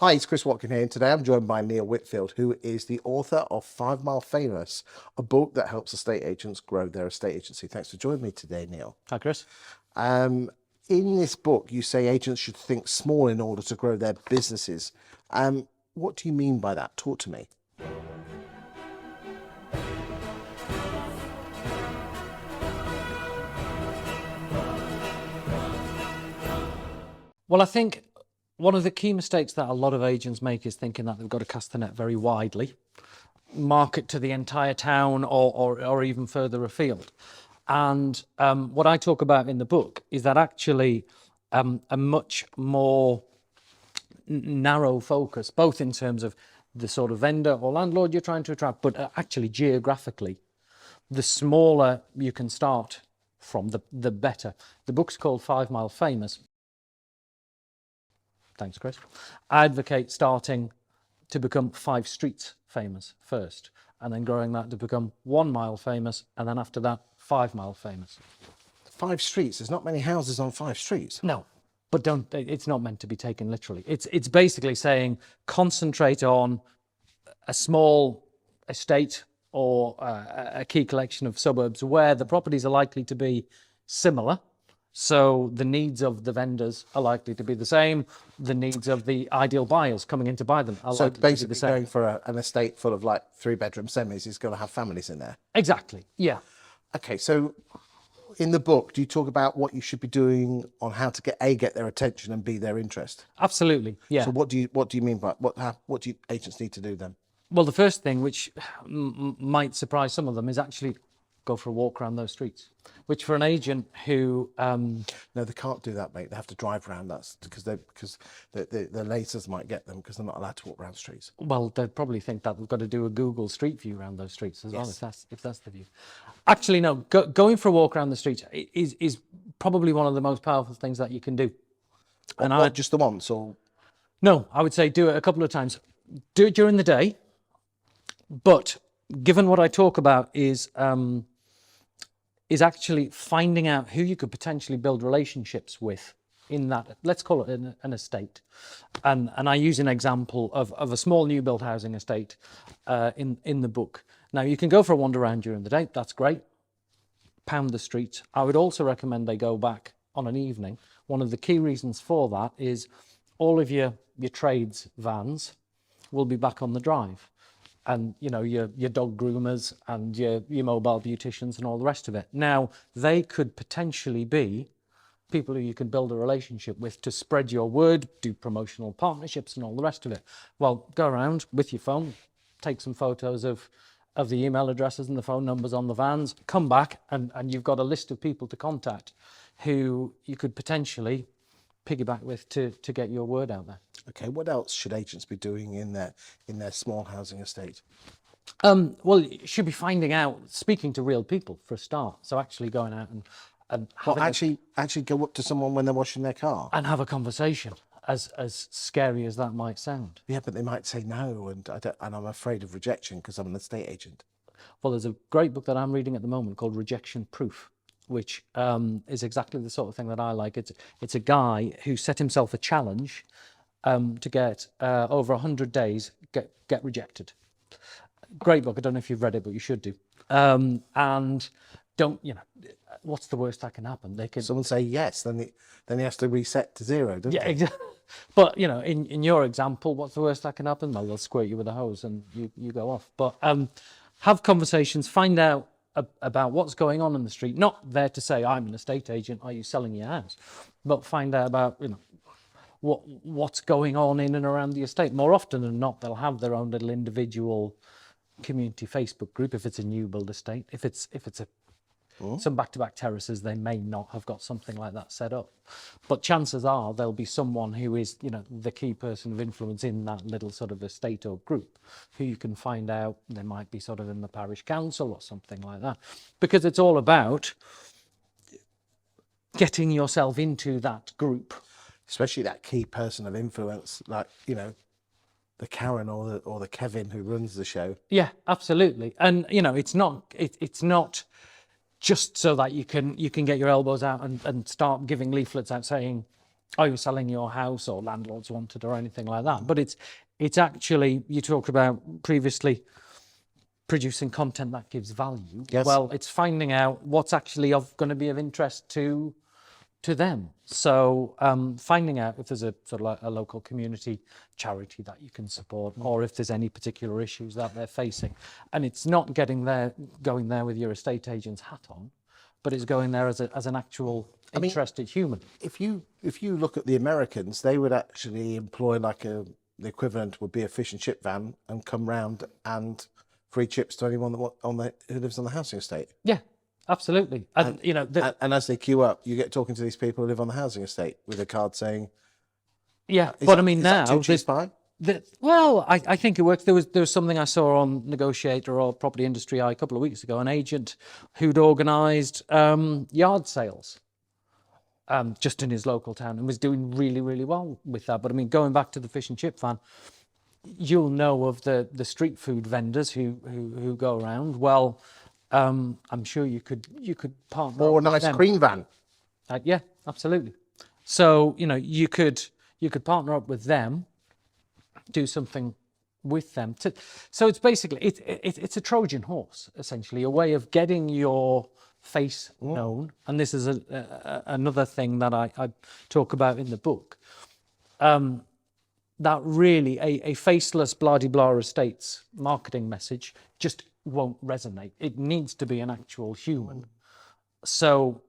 Hi, it's Chris Watkin here, and today I'm joined by Neil Whitfield, who is the author of 5 Mile Famous, a book that helps estate agents grow their estate agency. Thanks for joining me today, Neil. Hi, Chris. In this book, you say agents should think small in order to grow their businesses. What do you mean by that? Talk to me. Well, I think one of the key mistakes that a lot of agents make is thinking that they've got to cast the net very widely, market to the entire town or even further afield. And what I talk about in the book is that actually a much more narrow focus, both in terms of the sort of vendor or landlord you're trying to attract, but actually geographically, the smaller you can start from, the better. The book's called 5 Mile Famous. Thanks, Chris. I advocate starting to become 5 streets famous first, and then growing that to become 1 mile famous, and then after that, 5 mile famous. 5 streets. There's not many houses on 5 streets. No, but it's not meant to be taken literally. It's basically saying concentrate on a small estate or a key collection of suburbs where the properties are likely to be similar. So the needs of the vendors are likely to be the same. The needs of the ideal buyers coming in to buy them are likely to be the same. So basically going for an estate full of like 3-bedroom semis is going to have families in there. Exactly, yeah. Okay, so in the book, do you talk about what you should be doing on how to get their attention and B, their interest? Absolutely, yeah. So what do you mean by what do agents need to do then? Well, the first thing, which might surprise some of them, is actually go for a walk around those streets, which for an agent who no, they can't do that, mate. They have to drive around. That's because the lasers might get them because they're not allowed to walk around streets. Well, they'd probably think that we've got to do a Google Street View around those streets as well, if that's the view. Actually, no, going for a walk around the streets is probably one of the most powerful things that you can do. And not just the once, or no, I would say do it a couple of times. Do it during the day, but given what I talk about is actually finding out who you could potentially build relationships with in that, let's call it an estate. And I use an example of a small new build housing estate in the book. Now, you can go for a wander around during the day. That's great. Pound the streets. I would also recommend they go back on an evening. One of the key reasons for that is all of your trades vans will be back on the drive. And you know, your dog groomers and your mobile beauticians and all the rest of it. Now, they could potentially be people who you can build a relationship with to spread your word, do promotional partnerships and all the rest of it. Well, go around with your phone, take some photos of the email addresses and the phone numbers on the vans, come back and you've got a list of people to contact who you could potentially piggyback with to get your word out there. Okay, what else should agents be doing in their small housing estate? Well, you should be finding out, speaking to real people for a start. So actually going out and actually go up to someone when they're washing their car and have a conversation, as scary as that might sound. Yeah, but they might say no, and I'm afraid of rejection because I'm an estate agent. Well, there's a great book that I'm reading at the moment called Rejection Proof, which is exactly the sort of thing that I like. It's a guy who set himself a challenge to get over 100 days get rejected. Great book. I don't know if you've read it, but you should do. And don't, what's the worst that can happen? They can someone say yes, then he has to reset to 0, doesn't he? Yeah, exactly. But in your example, what's the worst that can happen? Well, they'll squirt you with a hose and you go off. But have conversations, find out about what's going on in the street. Not there to say, I'm an estate agent, are you selling your house? But find out about, what's going on in and around the estate. More often than not, they'll have their own little individual community Facebook group if it's a new build estate. If it's some back-to-back terraces, they may not have got something like that set up. But chances are there'll be someone who is, the key person of influence in that little sort of estate or group who you can find out. They might be sort of in the parish council or something like that. Because it's all about getting yourself into that group. Especially that key person of influence, like, the Karen or the Kevin who runs the show. Yeah, absolutely. And, it's not just so that you can get your elbows out and start giving leaflets out saying, are you selling your house or landlords wanted or anything like that. But it's actually, you talked about previously producing content that gives value. Yes. Well, it's finding out what's actually going to be of interest to them. So finding out if there's a sort of like a local community charity that you can support, or if there's any particular issues that they're facing. And it's not going there with your estate agent's hat on, but it's going there as an actual interested human. If you look at the Americans, they would actually employ the equivalent would be a fish and chip van and come round and free chips to anyone who lives on the housing estate. Yeah, absolutely. And you know, and as they queue up, you get talking to these people who live on the housing estate with a card saying, yeah. But I mean, now two cheese pie? Well, I think it works. There was something I saw on Negotiator or Property Industry Eye a couple of weeks ago. An agent who'd organised yard sales just in his local town and was doing really, really well with that. But I mean, going back to the fish and chip van, you'll know of the street food vendors who go around. Well, I'm sure you could partner Or a up with nice them. cream van. Yeah, absolutely. So you know, you could partner up with them, do something with them. So it's basically it's a Trojan horse, essentially, a way of getting your face known. And this is another thing that I talk about in the book. That really a faceless blah-de-blah estates marketing message just won't resonate. It needs to be an actual human. So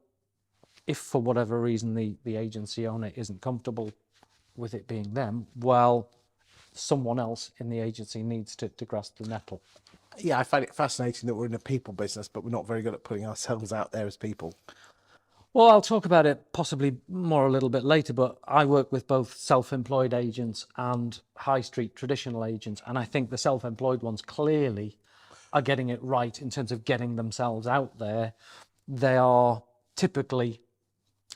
if for whatever reason the agency owner isn't comfortable with it being them, well, someone else in the agency needs to grasp the nettle. Yeah, I find it fascinating that we're in a people business, but we're not very good at putting ourselves out there as people. Well, I'll talk about it possibly more a little bit later, but I work with both self-employed agents and high street traditional agents, and I think the self-employed ones clearly are getting it right in terms of getting themselves out there. They are typically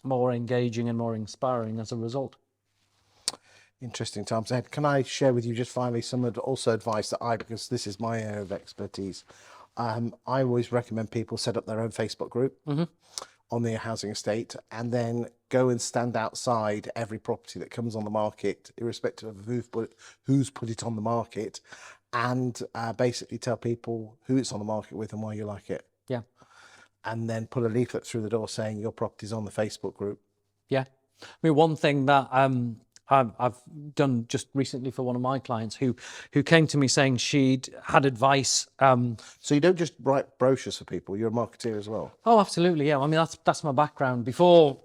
more engaging and more inspiring as a result. Interesting times ahead. Can I share with you just finally some advice that because this is my area of expertise. I always recommend people set up their own Facebook group on their housing estate and then go and stand outside every property that comes on the market, irrespective of who's put it on the market, and basically tell people who it's on the market with and why you like it. Yeah. And then put a leaflet through the door saying your property's on the Facebook group. Yeah. I mean, one thing that I've done just recently for one of my clients who came to me saying she'd had advice. So you don't just write brochures for people, you're a marketeer as well? Oh, absolutely, yeah. I mean, that's my background. Before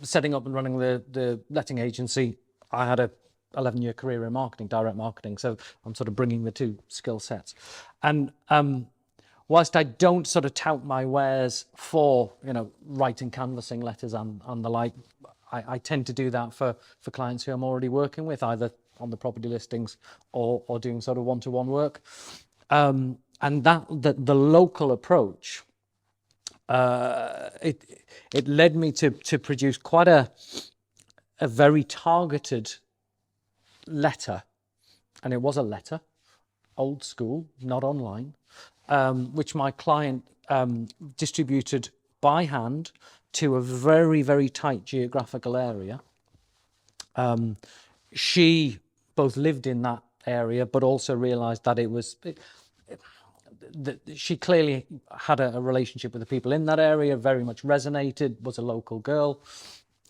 setting up and running the letting agency, I had a 11-year career in marketing, direct marketing. So I'm sort of bringing the two skill sets. And whilst I don't sort of tout my wares for, writing canvassing letters and the like, I tend to do that for clients who I'm already working with, either on the property listings or doing sort of one-to-one work. And that the local approach, it led me to produce quite a very targeted letter, and it was a letter, old school, not online, which my client distributed by hand to a very, very tight geographical area. She both lived in that area, but also realised that she clearly had a relationship with the people in that area, very much resonated, was a local girl.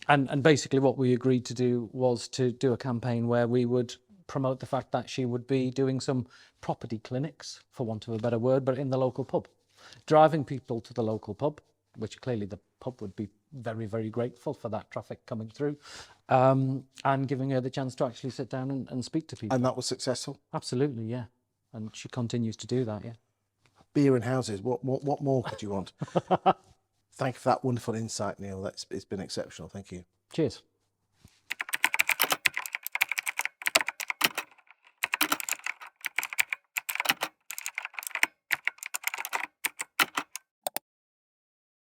And basically what we agreed to do was to do a campaign where we would promote the fact that she would be doing some property clinics, for want of a better word, but in the local pub, driving people to the local pub, which clearly the pub would be very, very grateful for that traffic coming through, and giving her the chance to actually sit down and speak to people. And that was successful? Absolutely, yeah. And she continues to do that, yeah. Beer and houses, what more could you want? Thank you for that wonderful insight, Neil. It's been exceptional. Thank you. Cheers.